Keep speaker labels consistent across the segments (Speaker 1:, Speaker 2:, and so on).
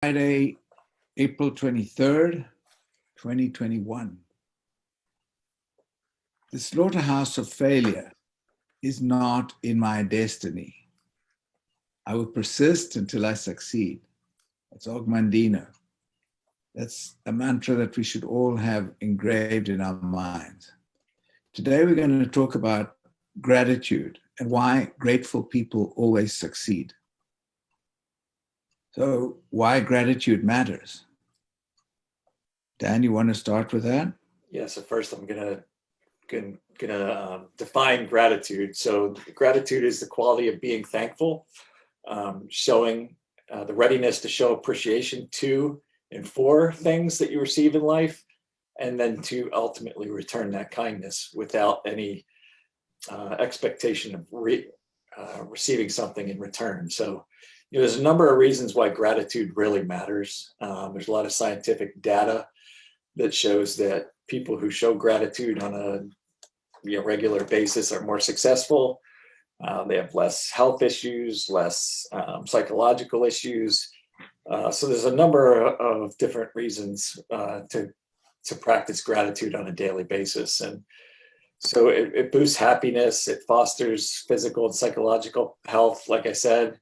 Speaker 1: Friday, April 23rd, 2021. The slaughterhouse of failure is not in my destiny. I will persist until I succeed. That's Ogmandino. That's a mantra that we should all have engraved in our minds. Today, we're going to talk about gratitude and why grateful people always succeed. So, why gratitude matters. Dan, you want to start with that?
Speaker 2: Yeah, so first I'm gonna define gratitude. So gratitude is the quality of being thankful, showing the readiness to show appreciation to and for things that you receive in life, and then to ultimately return that kindness without any expectation of receiving something in return. So there's a number of reasons why gratitude really matters. There's a lot of scientific data that shows that people who show gratitude on a regular basis are more successful. They have less health issues, less psychological issues. So there's a number of different reasons to practice gratitude on a daily basis. And so it boosts happiness, it fosters physical and psychological health, like I said.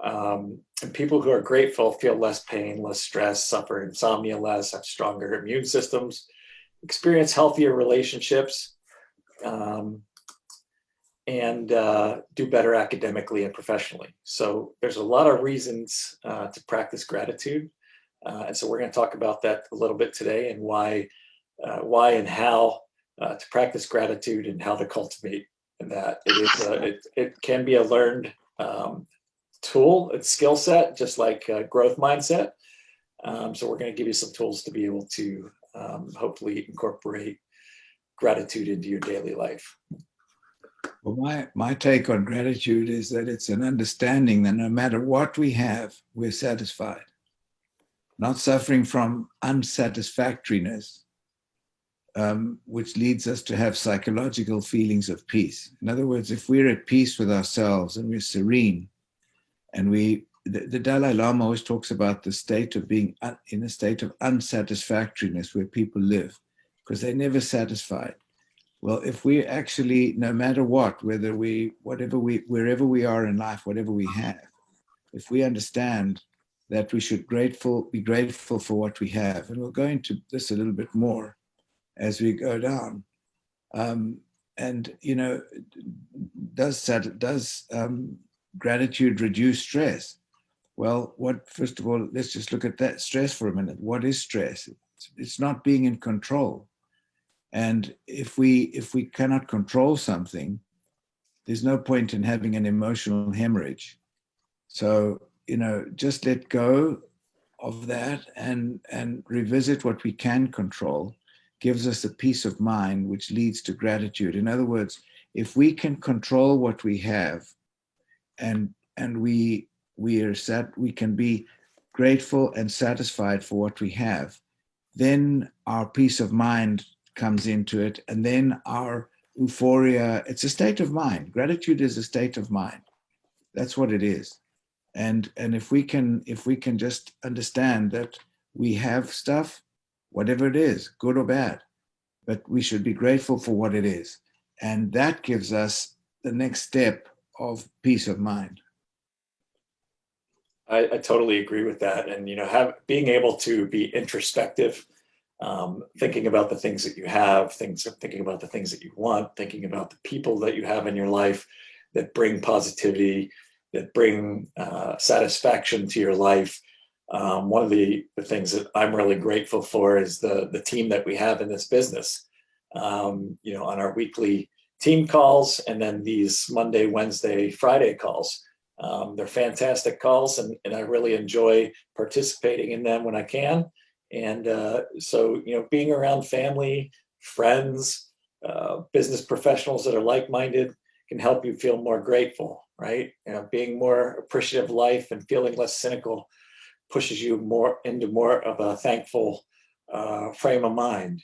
Speaker 2: And people who are grateful feel less pain, less stress, suffer insomnia less, have stronger immune systems, experience healthier relationships, and do better academically and professionally. So there's a lot of reasons to practice gratitude. And so we're going to talk about that a little bit today, and why and how to practice gratitude and how to cultivate that. It can be a learned tool, it's skill set, just like growth mindset. So we're going to give you some tools to be able to hopefully incorporate gratitude into your daily life.
Speaker 1: Well, my take on gratitude is that it's an understanding that no matter what we have, we're satisfied, not suffering from unsatisfactoriness, which leads us to have psychological feelings of peace. In other words, if we're at peace with ourselves and we're serene, and the Dalai Lama always talks about the state of being in a state of unsatisfactoriness where people live, because they're never satisfied. Well, if we actually, no matter what, wherever we are in life, whatever we have, if we understand that we should be grateful for what we have, and we'll go into this a little bit more as we go down. Does gratitude reduce stress? Well, first of all, let's just look at that stress for a minute. What is stress? It's not being in control. And if we cannot control something, there's no point in having an emotional hemorrhage. So, just let go of that and revisit what we can control, gives us a peace of mind, which leads to gratitude. In other words, if we can control what we have, and we can be grateful and satisfied for what we have, then our peace of mind comes into it, and then our euphoria. It's a state of mind. Gratitude is a state of mind. That's what it is. And if we can just understand that we have stuff, whatever it is, good or bad, but we should be grateful for what it is, and that gives us the next step of peace of mind.
Speaker 2: I totally agree with that. And, being able to be introspective, thinking about the things that you have, thinking about the things that you want, thinking about the people that you have in your life that bring positivity, that bring satisfaction to your life. One of the things that I'm really grateful for is the team that we have in this business. On our weekly team calls, and then these Monday, Wednesday, Friday calls. They're fantastic calls, and I really enjoy participating in them when I can. And so, being around family, friends, business professionals that are like-minded can help you feel more grateful, right? Being more appreciative of life and feeling less cynical pushes you more into more of a thankful frame of mind.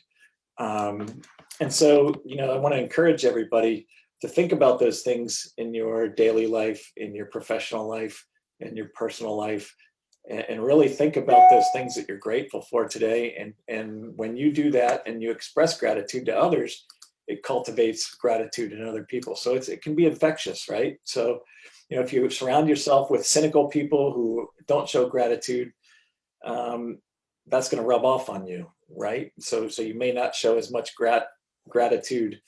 Speaker 2: And so, I want to encourage everybody to think about those things in your daily life, in your professional life, in your personal life, and really think about those things that you're grateful for today. And when you do that and you express gratitude to others, it cultivates gratitude in other people. So it can be infectious, right? So, if you surround yourself with cynical people who don't show gratitude, that's going to rub off on you, right? So you may not show as much gratitude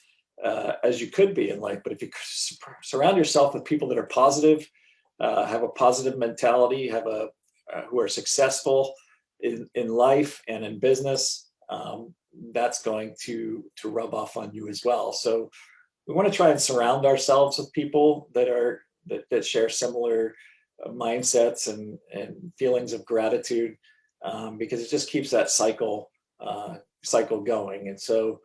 Speaker 2: as you could be in life. But if you surround yourself with people that are positive, have a positive mentality, who are successful in life and in business, that's going to rub off on you as well. So we want to try and surround ourselves with people that share similar mindsets and feelings of gratitude, because it just keeps that cycle going. And so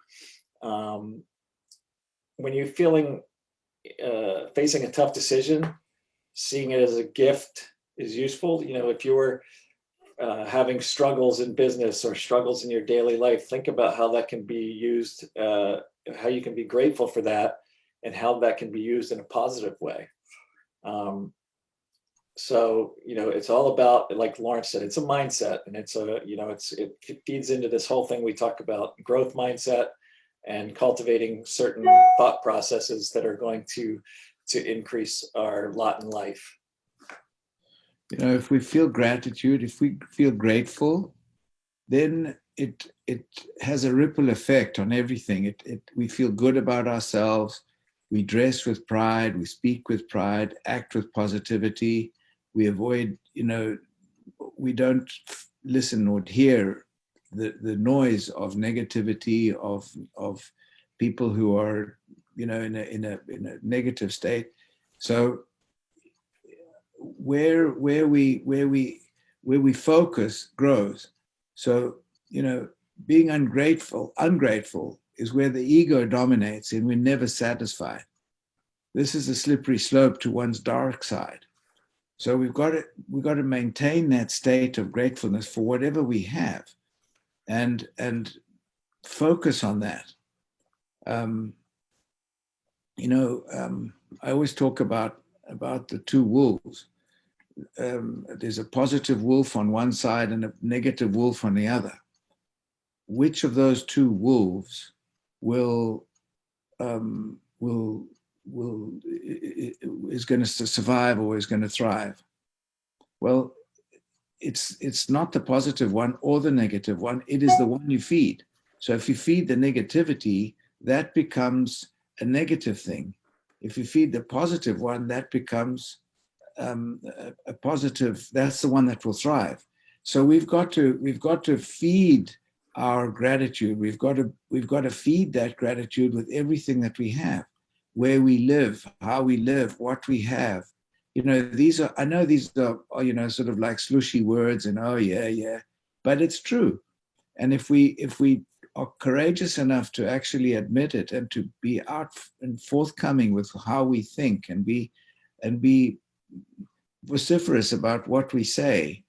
Speaker 2: when you're facing a tough decision, seeing it as a gift is useful. If you're having struggles in business or struggles in your daily life, think about how that can be used, how you can be grateful for that, and how that can be used in a positive way. So it's all about, like Lawrence said, it's a mindset, and it feeds into this whole thing we talk about, growth mindset, and cultivating certain thought processes that are going to increase our lot in life.
Speaker 1: If we feel gratitude, if we feel grateful, then it has a ripple effect on everything. We feel good about ourselves. We dress with pride. We speak with pride. Act with positivity. We avoid, we don't listen or hear the noise of negativity, of people who are, in a negative state. So where we focus grows. So, being ungrateful is where the ego dominates, and we're never satisfied. This is a slippery slope to one's dark side. So we've got to maintain that state of gratefulness for whatever we have, and focus on that. I always talk about the two wolves. There's a positive wolf on one side and a negative wolf on the other. Which of those two wolves is going to survive or is going to thrive? Well, it's not the positive one or the negative one. It is the one you feed. So if you feed the negativity, that becomes a negative thing. If you feed the positive one, that becomes a positive. That's the one that will thrive. So we've got to feed our gratitude. We've got to feed that gratitude with everything that we have, where we live, how we live, what we have. I know these are sort of like slushy words, and oh yeah, but it's true. And if we are courageous enough to actually admit it, and to be out and forthcoming with how we think, and be vociferous about what we say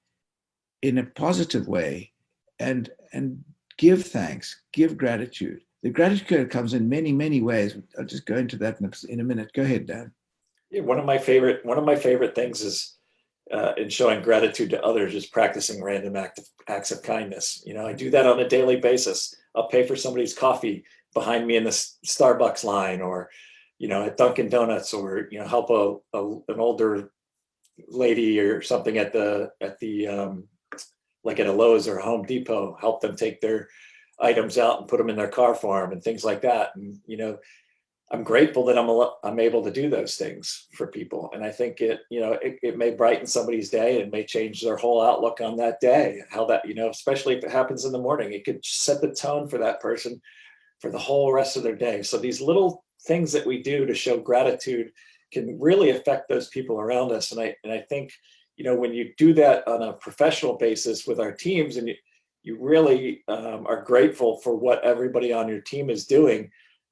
Speaker 1: in a positive way, and give thanks, give gratitude. The gratitude comes in many, many ways. I'll just go into that in a minute. Go ahead, Dan.
Speaker 2: Yeah, one of my favorite things is in showing gratitude to others is practicing random acts of kindness. I do that on a daily basis. I'll pay for somebody's coffee behind me in the Starbucks line, or at Dunkin' Donuts, or help an older lady or something at the like at a Lowe's or a Home Depot, help them take their items out and put them in their car for them, and things like that. And I'm grateful that I'm able to do those things for people. And I think it may brighten somebody's day, and may change their whole outlook on that day. How that, especially if it happens in the morning, it could set the tone for that person for the whole rest of their day. So these little things that we do to show gratitude can really affect those people around us. And I think, when you do that on a professional basis with our teams, and you really are grateful for what everybody on your team is doing,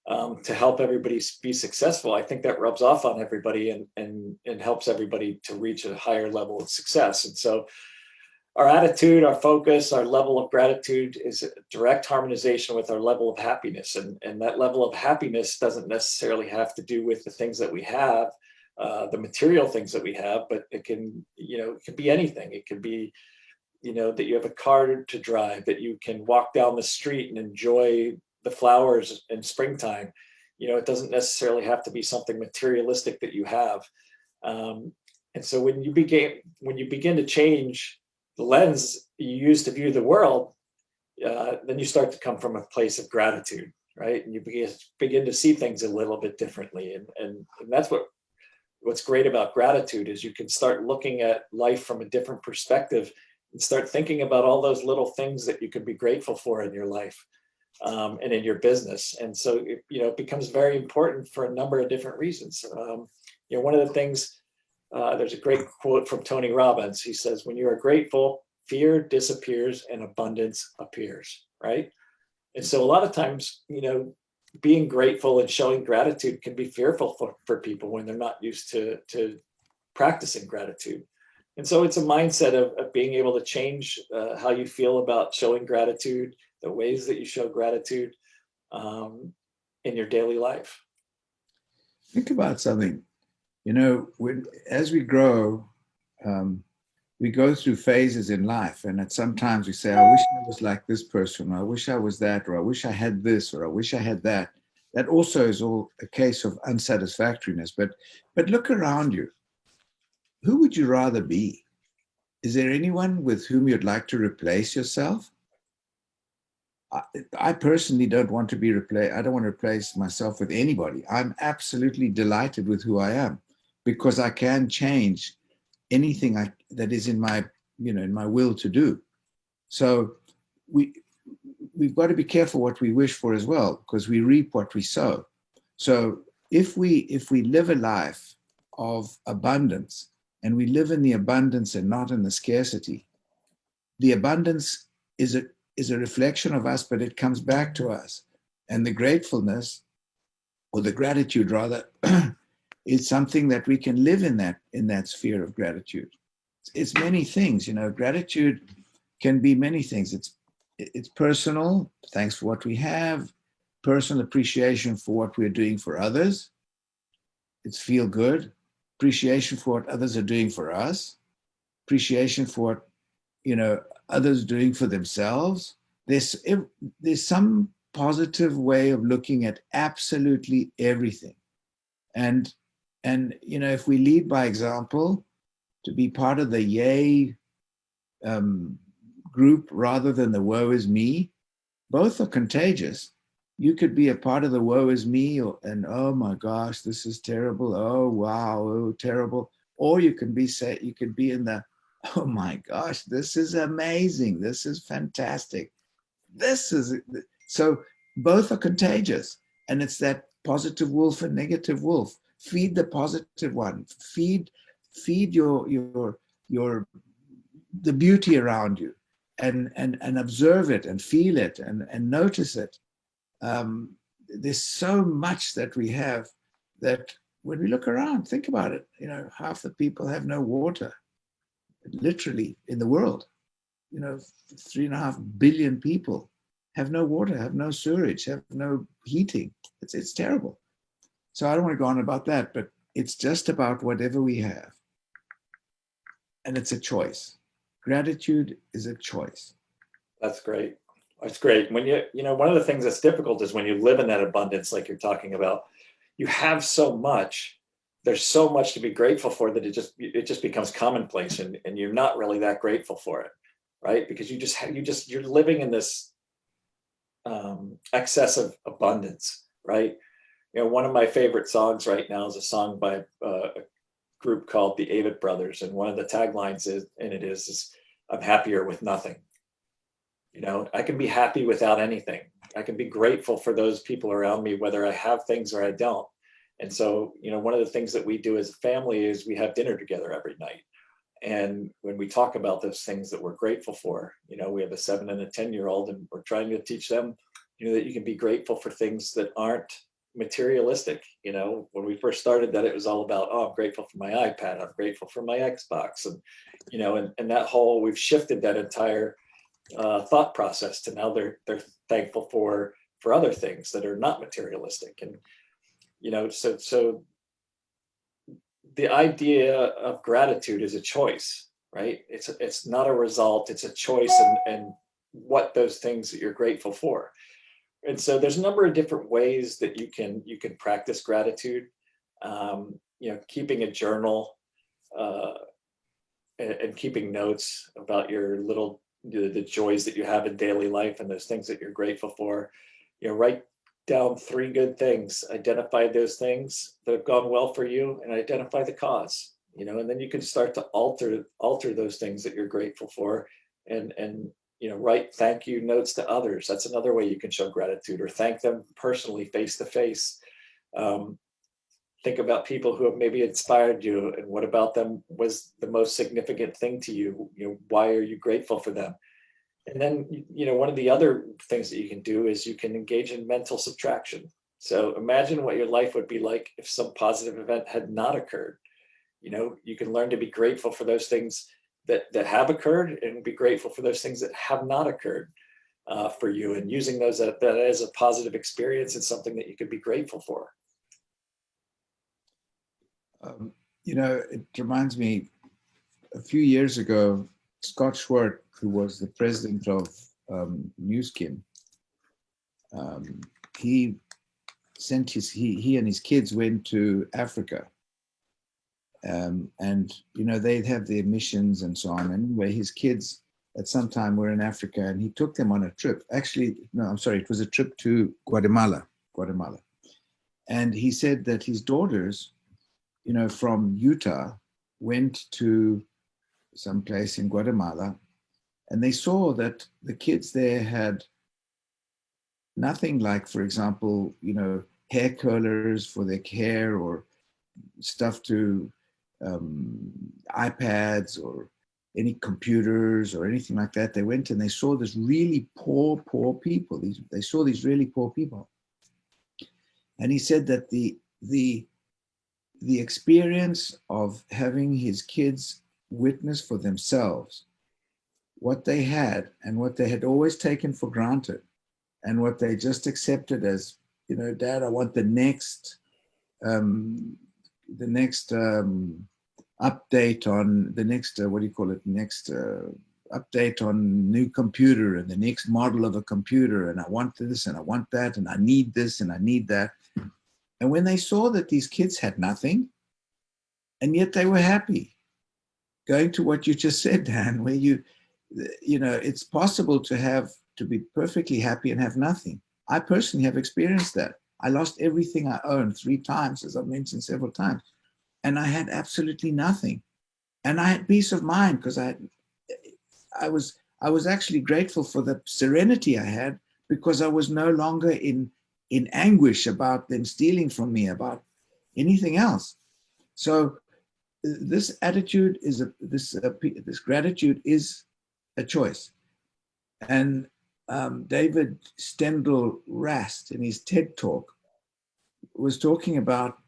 Speaker 2: to help everybody be successful, I think that rubs off on everybody, and helps everybody to reach a higher level of success. And so our attitude, our focus, our level of gratitude is a direct harmonization with our level of happiness. And that level of happiness doesn't necessarily have to do with the things that we have. the material things that we have, but it can, it could be anything. It could be, that you have a car to drive, that you can walk down the street and enjoy the flowers in springtime. It doesn't necessarily have to be something materialistic that you have. And so when you begin to change the lens you use to view the world, then you start to come from a place of gratitude, right? And you begin to see things a little bit differently. And that's what's great about gratitude, is you can start looking at life from a different perspective and start thinking about all those little things that you could be grateful for in your life, and in your business. And so, it becomes very important for a number of different reasons. One of the things, there's a great quote from Tony Robbins. He says, when you are grateful, fear disappears and abundance appears, right? And so a lot of times, being grateful and showing gratitude can be fearful for people when they're not used to practicing gratitude. And so it's a mindset of being able to change how you feel about showing gratitude, the ways that you show gratitude in your daily life.
Speaker 1: Think about something. As we grow, we go through phases in life, and sometimes we say, I wish I was like this person, or I wish I was that, or I wish I had this, or I wish I had that. That also is all a case of unsatisfactoriness. But look around you. Who would you rather be? Is there anyone with whom you'd like to replace yourself? I personally don't want to be replaced. I don't want to replace myself with anybody. I'm absolutely delighted with who I am, because I can change anything that is in my will to do. So we've got to be careful what we wish for as well, because we reap what we sow. So if we live a life of abundance, and we live in the abundance and not in the scarcity, the abundance is a reflection of us, but it comes back to us. And the gratefulness, or the gratitude rather, is something that we can live in that sphere of gratitude. It's many things. Gratitude can be many things. It's personal, thanks for what we have, personal appreciation for what we're doing for others. It's feel good, appreciation for what others are doing for us, appreciation for what others doing for themselves. There's some positive way of looking at absolutely everything. And if we lead by example, to be part of the yay group rather than the woe is me, both are contagious. You could be a part of the woe is me, and oh my gosh, this is terrible. Oh wow, oh terrible. Or you could be in the, oh my gosh, this is amazing. This is fantastic. So both are contagious, and it's that positive wolf and negative wolf. Feed the positive one. Feed your the beauty around you, and observe it and feel it and notice it. There's so much that we have that when we look around, think about it, half the people have no water, literally, in the world. 3.5 billion people have no water, have no sewage, have no heating. It's terrible. So I don't want to go on about that, but it's just about whatever we have. And it's a choice. Gratitude is a choice.
Speaker 2: That's great. That's great. When one of the things that's difficult is when you live in that abundance, like you're talking about, you have so much, there's so much to be grateful for that it just becomes commonplace, and you're not really that grateful for it, right? Because you're living in this excess of abundance, right? One of my favorite songs right now is a song by a group called the Avett Brothers, and one of the taglines is I'm happier with nothing. I can be happy without anything. I can be grateful for those people around me, whether I have things or I don't. And so, one of the things that we do as a family is we have dinner together every night. And when we talk about those things that we're grateful for, we have a 7 and a 10-year-old, and we're trying to teach them, that you can be grateful for things that aren't materialistic. When we first started that, it was all about, oh, I'm grateful for my iPad, I'm grateful for my Xbox. And, and that whole, we've shifted that entire thought process to now they're thankful for other things that are not materialistic. And, so the idea of gratitude is a choice, right? It's not a result, it's a choice, and what those things that you're grateful for. And so there's a number of different ways that you can practice gratitude. Keeping a journal, uh, and keeping notes about your little the joys that you have in daily life and those things that you're grateful for. Write down 3 good things, identify those things that have gone well for you, and identify the cause. And then you can start to alter those things that you're grateful for, and write thank you notes to others. That's another way you can show gratitude, or thank them personally, face to face. Think about people who have maybe inspired you, and what about them was the most significant thing to you. Why are you grateful for them? And then, one of the other things that you can do is you can engage in mental subtraction. So imagine what your life would be like if some positive event had not occurred. You can learn to be grateful for those things that have occurred, and be grateful for those things that have not occurred for you, and using those that as a positive experience and something that you could be grateful for.
Speaker 1: It reminds me, a few years ago, Scott Schwartz, who was the president of Newskin, he and his kids went to Africa. And they'd have their missions and so on. And anyway, his kids at some time were in Africa, and he took them on a trip. Actually, no, I'm sorry, it was a trip to Guatemala. And he said that his daughters, from Utah, went to some place in Guatemala, and they saw that the kids there had nothing like, for example, hair curlers for their hair, or stuff to iPads, or any computers or anything like that. They went and they saw this really poor people. They saw these really poor people. And he said that the experience of having his kids witness for themselves what they had, and what they had always taken for granted, and what they just accepted as, Dad, I want the next update on the next update on new computer, and the next model of a computer, and I want this and I want that, and I need this and I need that. And when they saw that these kids had nothing, and yet they were happy, going to what you just said, Dan, where it's possible to be perfectly happy and have nothing. I personally have experienced that. I lost everything I owned 3 times, as I've mentioned several times, and I had absolutely nothing. And I had peace of mind, because I was actually grateful for the serenity I had, because I was no longer in anguish about them stealing from me, about anything else. So this attitude is this gratitude is a choice. And David Stendhal Rast, in his TED Talk, was talking about,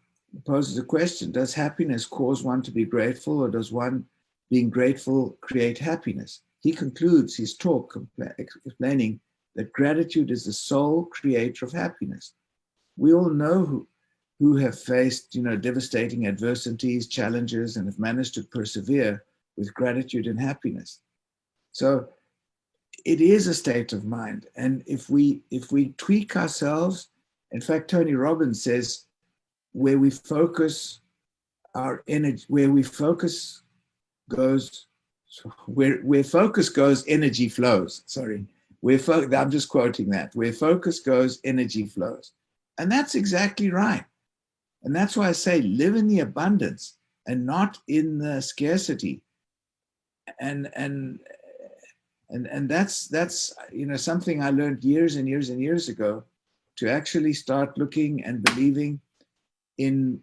Speaker 1: poses a question: does happiness cause one to be grateful, or does one being grateful create happiness? He concludes his talk explaining that gratitude is the sole creator of happiness. We all know who have faced, devastating adversities, challenges, and have managed to persevere with gratitude and happiness. So it is a state of mind. And if we tweak ourselves, in fact, Tony Robbins says, where we focus our energy, where focus goes, energy flows. Sorry, I'm just quoting that. Where focus goes, energy flows. And that's exactly right. And that's why I say live in the abundance and not in the scarcity. And that's something I learned years and years and years ago, to actually start looking and believing in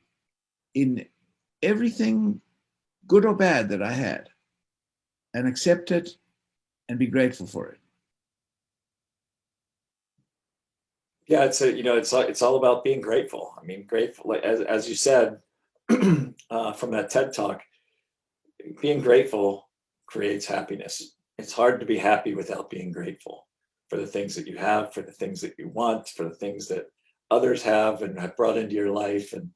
Speaker 1: everything, good or bad, that I had, and accept it and be grateful for it.
Speaker 2: Yeah, it's all about being grateful. I mean, grateful, as you said, from that TED Talk, being grateful creates happiness. It's hard to be happy without being grateful for the things that you have, for the things that you want, for the things that others have and have brought into your life. And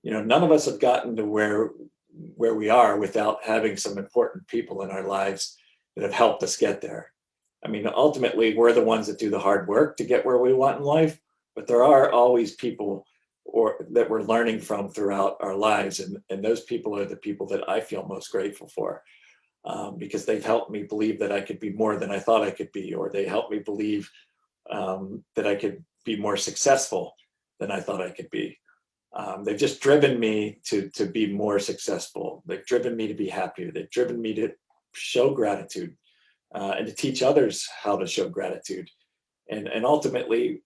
Speaker 2: none of us have gotten to where we are without having some important people in our lives that have helped us get there. I mean, ultimately, we're the ones that do the hard work to get where we want in life, but there are always people that we're learning from throughout our lives. And those people are the people that I feel most grateful for, because they've helped me believe that I could be more than I thought I could be, or they helped me believe that I could be more successful than I thought I could be. They've just driven me to be more successful. They've driven me to be happier. They've driven me to show gratitude, and to teach others how to show gratitude. And ultimately,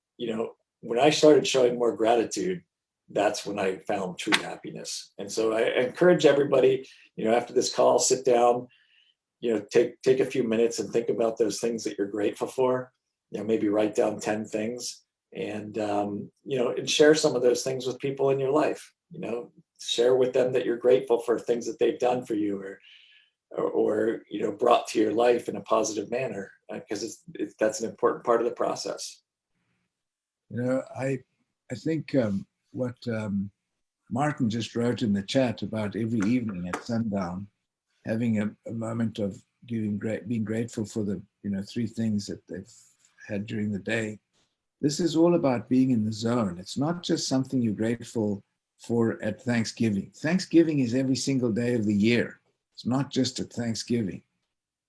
Speaker 2: when I started showing more gratitude, that's when I found true happiness. And so I encourage everybody, after this call, sit down, take a few minutes and think about those things that you're grateful for. Maybe write down 10 things, and and share some of those things with people in your life. Share with them that you're grateful for things that they've done for you, or brought to your life in a positive manner, because that's an important part of the process.
Speaker 1: I think what Martin just wrote in the chat about every evening at sundown, having a moment of being grateful for the 3 things that they've had during the day. This is all about being in the zone. It's not just something you're grateful for at Thanksgiving. Thanksgiving is every single day of the year. It's not just at Thanksgiving.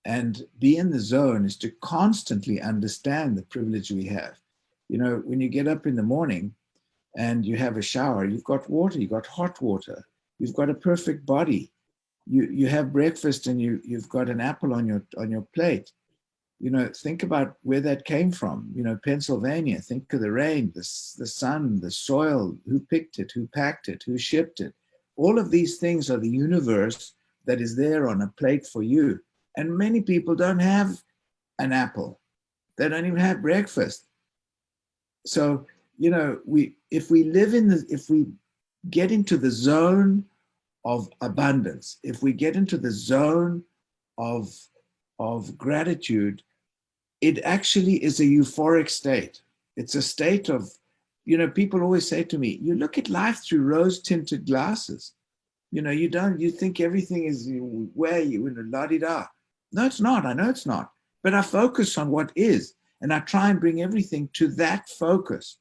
Speaker 1: And be in the zone is to constantly understand the privilege we have. When you get up in the morning and you have a shower, you've got water, you've got hot water, you've got a perfect body. You have breakfast and you've got an apple on your plate. Think about where that came from. Pennsylvania, think of the rain, the sun, the soil, who picked it, who packed it, who shipped it. All of these things are the universe that is there on a plate for you. And many people don't have an apple. They don't even have breakfast. So, if we get into the zone of abundance, if we get into the zone of gratitude, it actually is a euphoric state. It's a state of, people always say to me, you look at life through rose-tinted glasses. You think everything is where you, la-di-da. No, it's not. I know it's not. But I focus on what is, and I try and bring everything to that focus.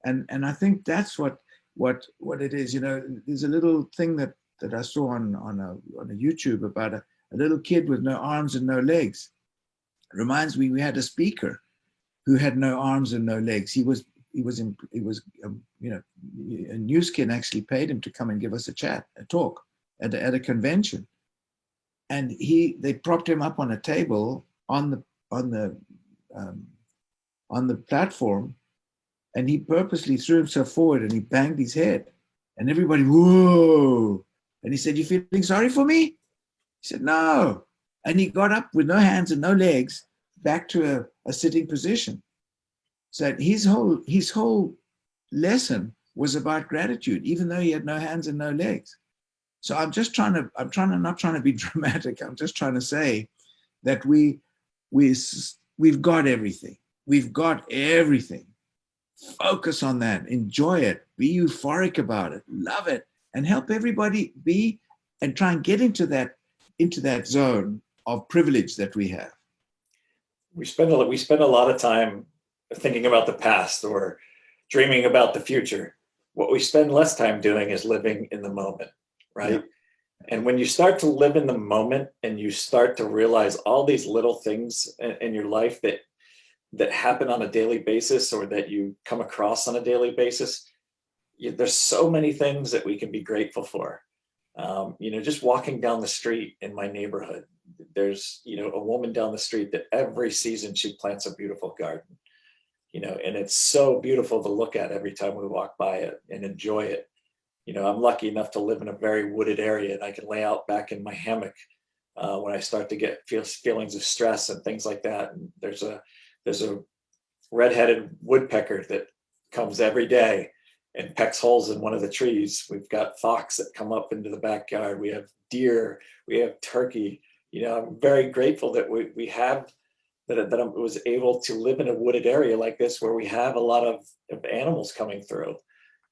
Speaker 1: And I think that's what it is. There's a little thing that I saw on a YouTube about a little kid with no arms and no legs. It reminds me, we had a speaker who had no arms and no legs. A newskin actually paid him to come and give us a talk at a convention. And they propped him up on a table on the platform, and he purposely threw himself forward and he banged his head, and everybody, whoa! And he said, "You feeling sorry for me?" He said, "No." And he got up with no hands and no legs back to a sitting position. So his whole lesson was about gratitude, even though he had no hands and no legs. So I'm not trying to be dramatic. I'm just trying to say that we've got everything. We've got everything. Focus on that. Enjoy it. Be euphoric about it. Love it. And help everybody be, and try and get into that zone of privilege that we have.
Speaker 2: We spend a lot of time thinking about the past or dreaming about the future. What we spend less time doing is living in the moment, right? Yeah. And when you start to live in the moment and you start to realize all these little things in your life that happen on a daily basis, or that you come across on a daily basis, there's so many things that we can be grateful for. Just walking down the street in my neighborhood, there's a woman down the street that every season she plants a beautiful garden, and it's so beautiful to look at every time we walk by it and enjoy it. I'm lucky enough to live in a very wooded area, and I can lay out back in my hammock when I start to get feelings of stress and things like that. And there's a red-headed woodpecker that comes every day and pecks holes in one of the trees. We've got fox that come up into the backyard. We have deer, we have turkey. I'm very grateful that we have that I was able to live in a wooded area like this, where we have a lot of animals coming through.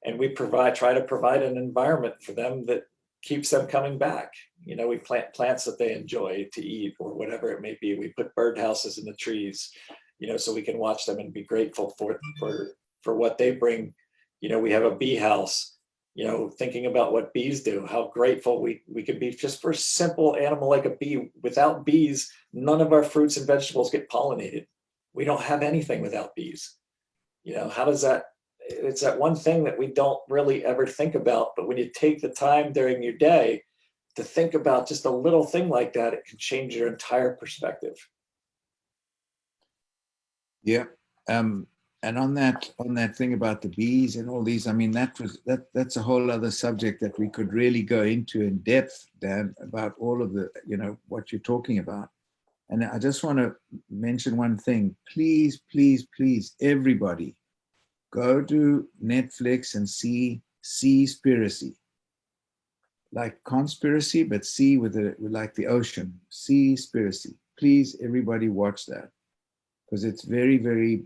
Speaker 2: and we try to provide an environment for them that keeps them coming back. You know, we plant plants that they enjoy to eat or whatever it may be. We put birdhouses in the trees, you know, so we can watch them and be grateful for what they bring. You know, we have a bee house, you know, thinking about what bees do, how grateful we could be just for a simple animal like a bee. Without bees, none of our fruits and vegetables get pollinated. We don't have anything without bees. You know, how does that, it's that one thing that we don't really ever think about, but when you take the time during your day to think about just a little thing like that, it can change your entire perspective.
Speaker 1: Yeah. And on that thing about the bees and all these, I mean, that's a whole other subject that we could really go into in depth, Dan, about all of the, you know, what you're talking about. And I just want to mention one thing. Please, please, please, everybody, go to Netflix and see Seaspiracy. Like conspiracy, but sea with like the ocean. Seaspiracy. Please, everybody watch that, because it's very, very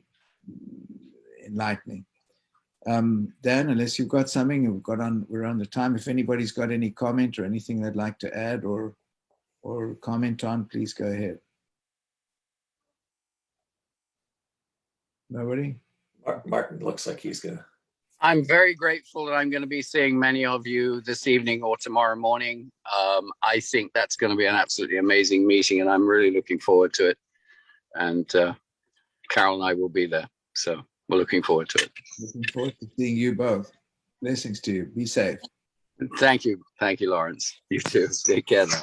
Speaker 1: enlightening. Dan, unless you've got something, we're on the time. If anybody's got any comment or anything they'd like to add or comment on, please go ahead. Nobody?
Speaker 2: Martin looks like he's gonna.
Speaker 3: I'm very grateful that I'm going to be seeing many of you this evening or tomorrow morning. I think that's going to be an absolutely amazing meeting, and I'm really looking forward to it. And Carol and I will be there, so we're looking forward to it.
Speaker 1: Looking forward to seeing you both. Blessings to you. Be safe.
Speaker 3: Thank you, Lawrence. You too. Take care now.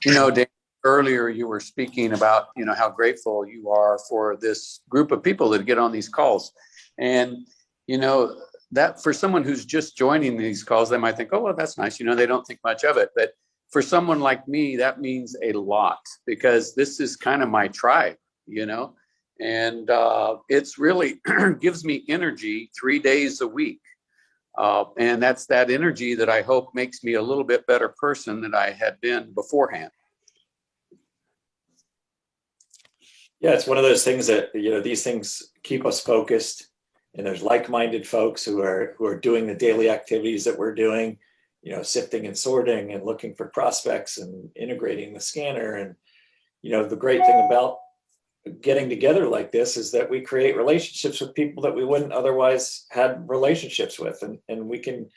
Speaker 4: You know, Dan, earlier you were speaking about, you know, how grateful you are for this group of people that get on these calls. And, you know, that for someone who's just joining these calls, they might think, oh, well, that's nice. You know, they don't think much of it. But for someone like me, that means a lot, because this is kind of my tribe, you know, and it's really gives me energy 3 days a week. And that's that energy that I hope makes me a little bit better person than I had been beforehand.
Speaker 2: Yeah, it's one of those things that, you know, these things keep us focused, and there's like-minded folks who are doing the daily activities that we're doing, you know, sifting and sorting and looking for prospects and integrating the scanner. And, you know, the great thing about getting together like this is that we create relationships with people that we wouldn't otherwise had relationships with. And we can,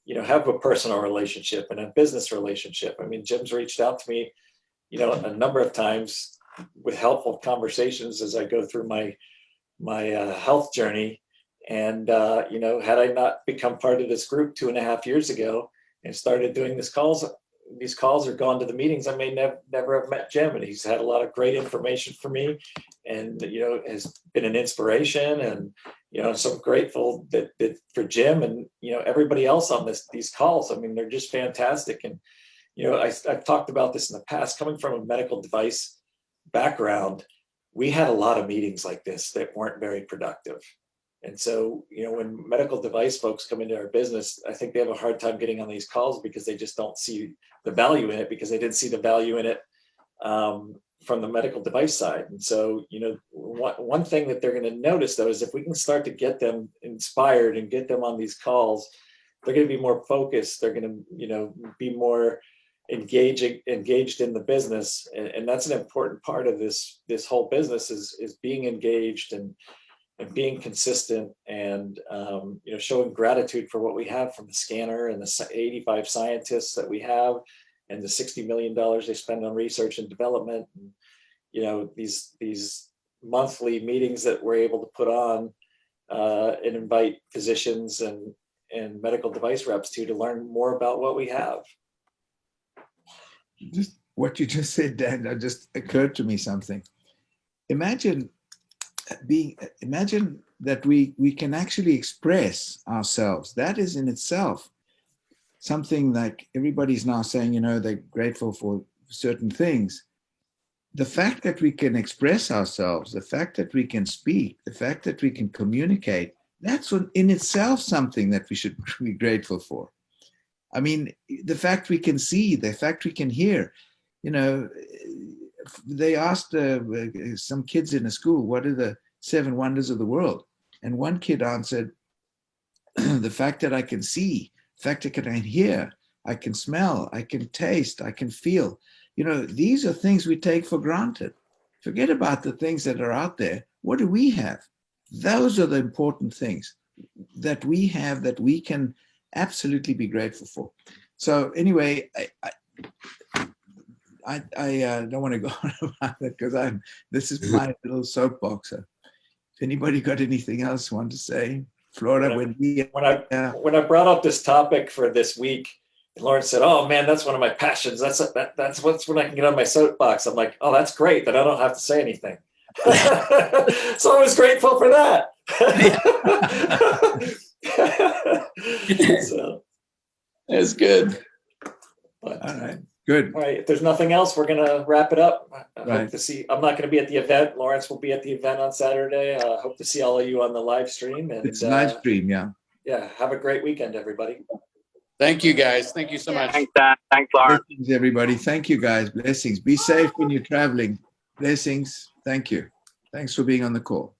Speaker 2: you know, have a personal relationship and a business relationship. I mean, Jim's reached out to me, you know, a number of times with helpful conversations as I go through my health journey. And, you know, had I not become part of this group 2.5 years ago and started doing these calls or gone to the meetings, I may never have met Jim. And he's had a lot of great information for me, and, you know, has been an inspiration. And, you know, so I'm grateful that for Jim and, you know, everybody else on these calls. I mean, they're just fantastic. And, you know, I've talked about this in the past, coming from a medical device background, we had a lot of meetings like this that weren't very productive. And so, you know, when medical device folks come into our business, I think they have a hard time getting on these calls because they just don't see the value in it, because they didn't see the value in it from the medical device side. And so, you know, one thing that they're going to notice, though, is if we can start to get them inspired and get them on these calls, they're going to be more focused. They're going to, you know, be more engaged in the business. And that's an important part of this whole business is being engaged and being consistent, and you know, showing gratitude for what we have from the scanner and the 85 scientists that we have, and the $60 million they spend on research and development. And, you know, these monthly meetings that we're able to put on and invite physicians and medical device reps to learn more about what we have.
Speaker 1: Just what you just said, Dan, it just occurred to me something. Imagine that we can actually express ourselves. That is in itself something like everybody's now saying, you know, they're grateful for certain things. The fact that we can express ourselves, the fact that we can speak, the fact that we can communicate, that's in itself something that we should be grateful for. I mean, the fact we can see, the fact we can hear, you know, they asked some kids in a school, what are the 7 wonders of the world? And one kid answered, the fact that I can see, the fact that I can hear, I can smell, I can taste, I can feel. These are things we take for granted. Forget about the things that are out there. What do we have? Those are the important things that we have that we can absolutely be grateful for. So anyway, I don't want to go on about it because this is my little soapbox. If anybody got anything else want to say, Florida,
Speaker 2: when I brought up this topic for this week, Lawrence said, "Oh man, that's one of my passions. That's what's when I can get on my soapbox." I'm like, "Oh, that's great. Then I don't have to say anything." So I was grateful for that. So
Speaker 4: That's good.
Speaker 2: but,
Speaker 1: all right, good.
Speaker 2: All right. If there's nothing else, we're gonna wrap it up. I
Speaker 1: Right.
Speaker 2: hope to see. I'm not going to be at the event. Lawrence will be at the event on Saturday. Hope to see all of you on the live stream. And
Speaker 1: It's a live stream, yeah.
Speaker 2: yeah, have a great weekend, everybody.
Speaker 4: Thank you, guys. Thank you so much.
Speaker 3: Thanks, Dan. Thanks, Lauren.
Speaker 1: Blessings, everybody. Thank you, guys. Blessings. Be safe when you're traveling. Blessings. Thank you. Thanks for being on the call.